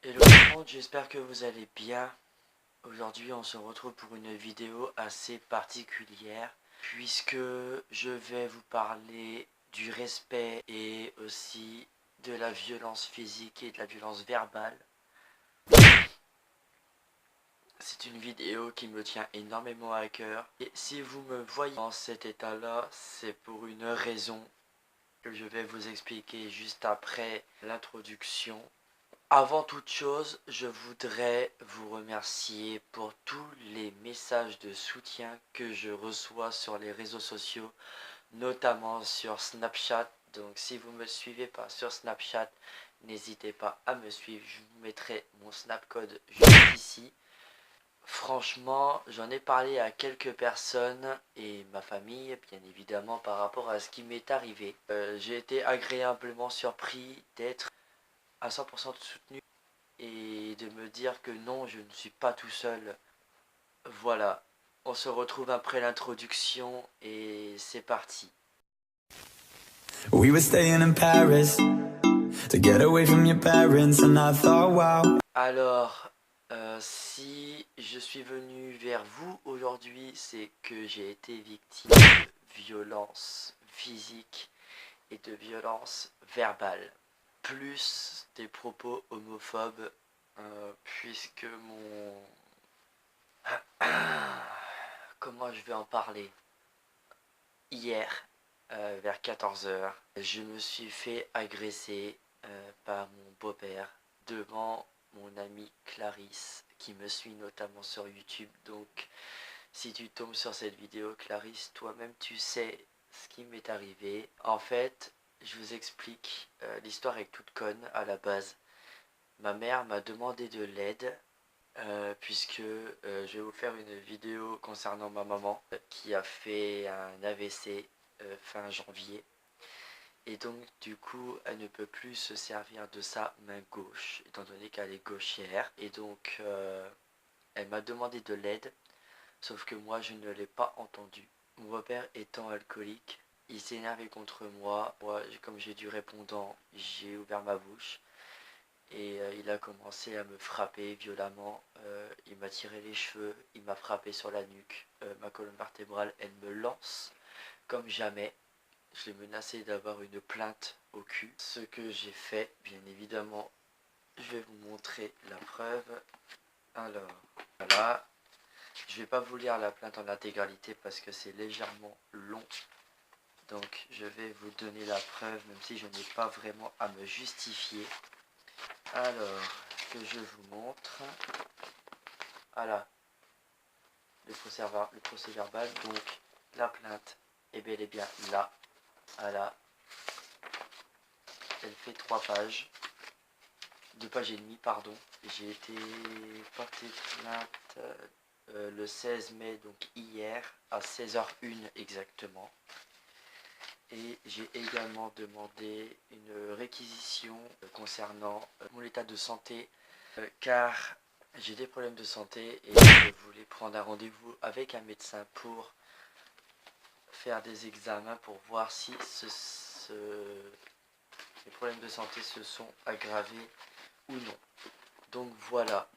Hello tout le monde, j'espère que vous allez bien. Aujourd'hui on se retrouve pour une vidéo assez particulière puisque je vais vous parler du respect et aussi de la violence physique et de la violence verbale. C'est une vidéo qui me tient énormément à cœur et si vous me voyez dans cet état-là, c'est pour une raison que je vais vous expliquer juste après l'introduction. Avant toute chose, je voudrais vous remercier pour tous les messages de soutien que je reçois sur les réseaux sociaux, notamment sur Snapchat. Donc si vous ne me suivez pas sur Snapchat, n'hésitez pas à me suivre. Je vous mettrai mon Snapcode juste ici. Franchement, j'en ai parlé à quelques personnes et ma famille, bien évidemment, par rapport à ce qui m'est arrivé. J'ai été agréablement surpris d'être à 100% soutenu et de me dire que non, je ne suis pas tout seul. Voilà, on se retrouve après l'introduction et c'est parti. We were staying in Paris to get away from your parents and I thought wow. Alors, si je suis venu vers vous aujourd'hui, c'est que j'ai été victime de violences physiques et de violences verbales, plus des propos homophobes, puisque mon... Comment je vais en parler? Hier, vers 14 heures, je me suis fait agresser par mon beau-père devant mon amie Clarisse qui me suit notamment sur YouTube. Donc si tu tombes sur cette vidéo, Clarisse, toi-même tu sais ce qui m'est arrivé. En fait, je vous explique, l'histoire est toute conne à la base. Ma mère m'a demandé de l'aide puisque je vais vous faire une vidéo concernant ma maman qui a fait un AVC fin janvier. Et donc du coup elle ne peut plus se servir de sa main gauche étant donné qu'elle est gauchère. Et donc elle m'a demandé de l'aide, sauf que moi je ne l'ai pas entendu. Mon beau-père étant alcoolique, il s'est énervé contre moi. Moi, comme j'ai du répondant, j'ai ouvert ma bouche. Et il a commencé à me frapper violemment. Il m'a tiré les cheveux, il m'a frappé sur la nuque. Ma colonne vertébrale, elle me lance comme jamais. Je l'ai menacé d'avoir une plainte au cul. Ce que j'ai fait, bien évidemment, je vais vous montrer la preuve. Alors, voilà. Je vais pas vous lire la plainte en intégralité parce que c'est légèrement long. Donc je vais vous donner la preuve même si je n'ai pas vraiment à me justifier. Alors, que je vous montre. Voilà, le procès verbal. Donc, la plainte est bel et bien là. Voilà, elle fait 3 pages. 2 pages et demie, pardon. J'ai été porté plainte le 16 mai, donc hier, à 16h01 exactement. Et j'ai également demandé une réquisition concernant mon état de santé, car j'ai des problèmes de santé et je voulais prendre un rendez-vous avec un médecin pour faire des examens pour voir si les problèmes de santé se sont aggravés ou non. Donc voilà.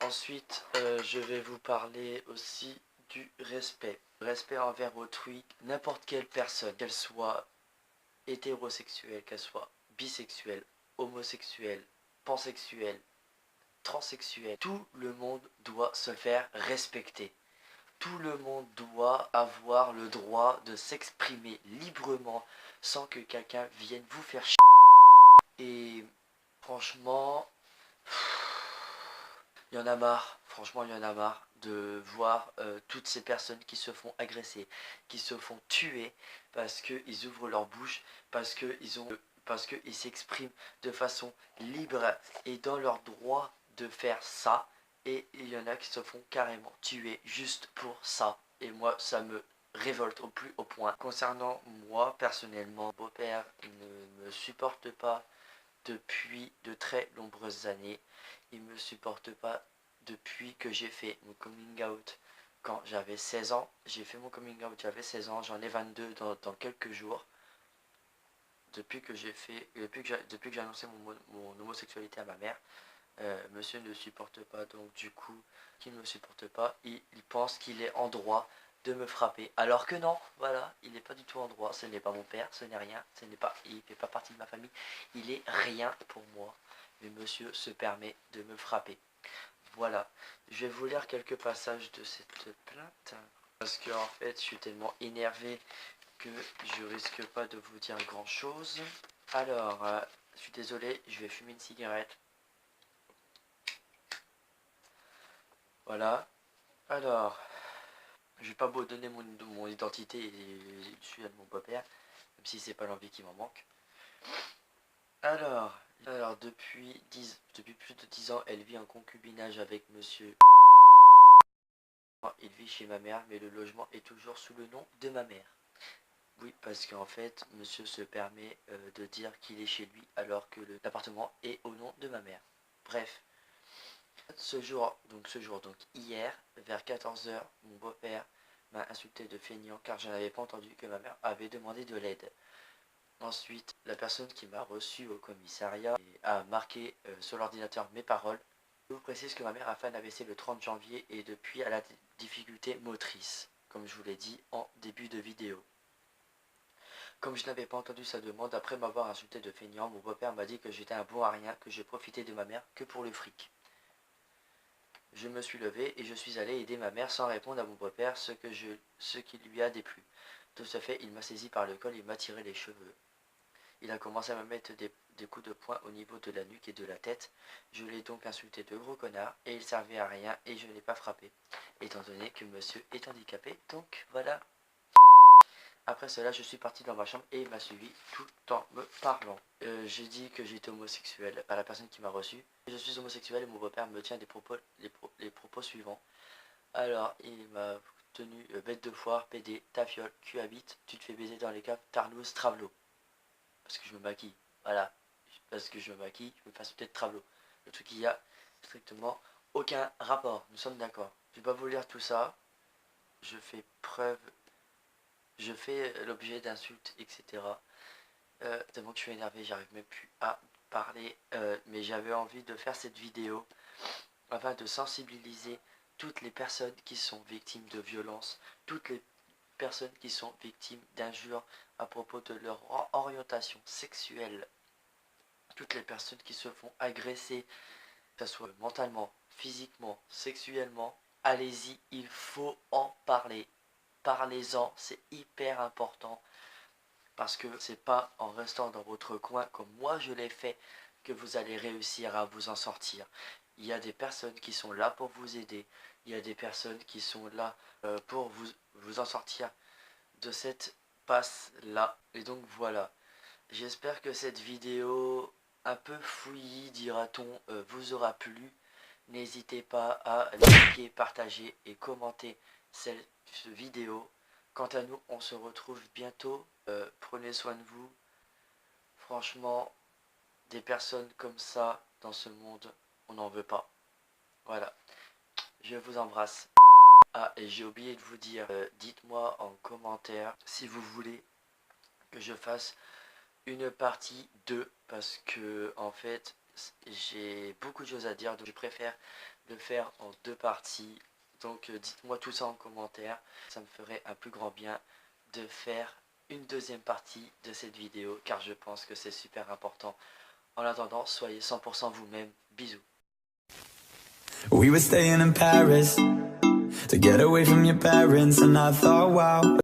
Ensuite, je vais vous parler aussi du respect. Respect envers autrui, n'importe quelle personne, qu'elle soit hétérosexuelle, qu'elle soit bisexuelle, homosexuelle, pansexuelle, transsexuelle. Tout le monde doit se faire respecter. Tout le monde doit avoir le droit de s'exprimer librement sans que quelqu'un vienne vous faire chier. Et franchement, il y en a marre, franchement il y en a marre de voir toutes ces personnes qui se font agresser, qui se font tuer parce qu'ils ouvrent leur bouche, parce qu'ils s'expriment de façon libre et dans leur droit de faire ça. Et il y en a qui se font carrément tuer juste pour ça. Et moi ça me révolte au plus haut point. Concernant moi personnellement, mon beau-père ne me supporte pas depuis de très nombreuses années. Il ne me supporte pas depuis que j'ai fait mon coming out quand j'avais 16 ans. J'ai fait mon coming out, j'avais 16 ans, j'en ai 22 dans quelques jours. Depuis que j'ai annoncé mon homosexualité à ma mère, Monsieur ne supporte pas, donc du coup, qu'il ne me supporte pas, il pense qu'il est en droit de me frapper. Alors que non, voilà, il n'est pas du tout en droit, ce n'est pas mon père, ce n'est rien, il fait pas partie de ma famille, il est rien pour moi. Mais monsieur se permet de me frapper. Voilà, je vais vous lire quelques passages de cette plainte. Parce que en fait, je suis tellement énervé que je risque pas de vous dire grand chose. Alors, je suis désolé, je vais fumer une cigarette. Voilà. Alors, je vais pas beau donner mon identité et je suis à mon beau-père, même si c'est pas l'envie qui m'en manque. Alors depuis plus de 10 ans, elle vit en concubinage avec monsieur. Il vit chez ma mère, mais le logement est toujours sous le nom de ma mère. Oui, parce qu'en fait, monsieur se permet de dire qu'il est chez lui alors que l'appartement est au nom de ma mère. Bref. Ce jour, donc hier, vers 14 h, mon beau-père m'a insulté de feignant car je n'avais pas entendu que ma mère avait demandé de l'aide. Ensuite, la personne qui m'a reçu au commissariat a marqué sur l'ordinateur mes paroles. Je vous précise que ma mère a fait un AVC le 30 janvier et depuis elle a des difficultés motrices, comme je vous l'ai dit en début de vidéo. Comme je n'avais pas entendu sa demande, après m'avoir insulté de feignant, mon beau-père m'a dit que j'étais un bon à rien, que je profitais de ma mère que pour le fric. Je me suis levé et je suis allé aider ma mère sans répondre à mon beau-père ce qui lui a déplu. De ce fait, il m'a saisi par le col et m'a tiré les cheveux. Il a commencé à me mettre des coups de poing au niveau de la nuque et de la tête. Je l'ai donc insulté de gros connard et il servait à rien et je n'ai pas frappé, étant donné que monsieur est handicapé, donc voilà. Après cela, je suis parti dans ma chambre et il m'a suivi tout en me parlant. J'ai dit que j'étais homosexuel à la personne qui m'a reçu. Je suis homosexuel et mon beau-père me tient les propos suivants. Alors, il m'a tenu bête de foire, pédé, ta fiole, cul à bite, tu te fais baiser dans les caves, tarlouse, travelo. Parce que je me maquille, voilà. Parce que je me maquille, je me fasse peut-être travelo. Le truc qui a strictement aucun rapport, nous sommes d'accord. Je vais pas vous lire tout ça. Je fais l'objet d'insultes, etc. Tellement que je suis énervé, j'arrive même plus à parler. Mais j'avais envie de faire cette vidéo afin de sensibiliser toutes les personnes qui sont victimes de violences, toutes les personnes qui sont victimes d'injures à propos de leur orientation sexuelle, toutes les personnes qui se font agresser, que ce soit mentalement, physiquement, sexuellement. Allez-y, il faut en parler. Parlez-en, c'est hyper important. Parce que c'est pas en restant dans votre coin, comme moi je l'ai fait, que vous allez réussir à vous en sortir. Il y a des personnes qui sont là pour vous aider. Il y a des personnes qui sont là pour vous en sortir de cette passe-là. Et donc voilà. J'espère que cette vidéo un peu fouillie, dira-t-on, vous aura plu. N'hésitez pas à liker, partager et commenter cette vidéo. Quant à nous, on se retrouve bientôt. Prenez soin de vous. Franchement, des personnes comme ça dans ce monde, on n'en veut pas. Voilà. Je vous embrasse. Ah, et j'ai oublié de vous dire, dites-moi en commentaire si vous voulez que je fasse une partie 2. Parce que, en fait, j'ai beaucoup de choses à dire. Donc je préfère le faire en 2 parties. Donc dites-moi tout ça en commentaire. Ça me ferait un plus grand bien de faire une deuxième partie de cette vidéo. Car je pense que c'est super important. En attendant, soyez 100% vous-même. Bisous. We were staying in Paris to get away from your parents, and I thought, wow.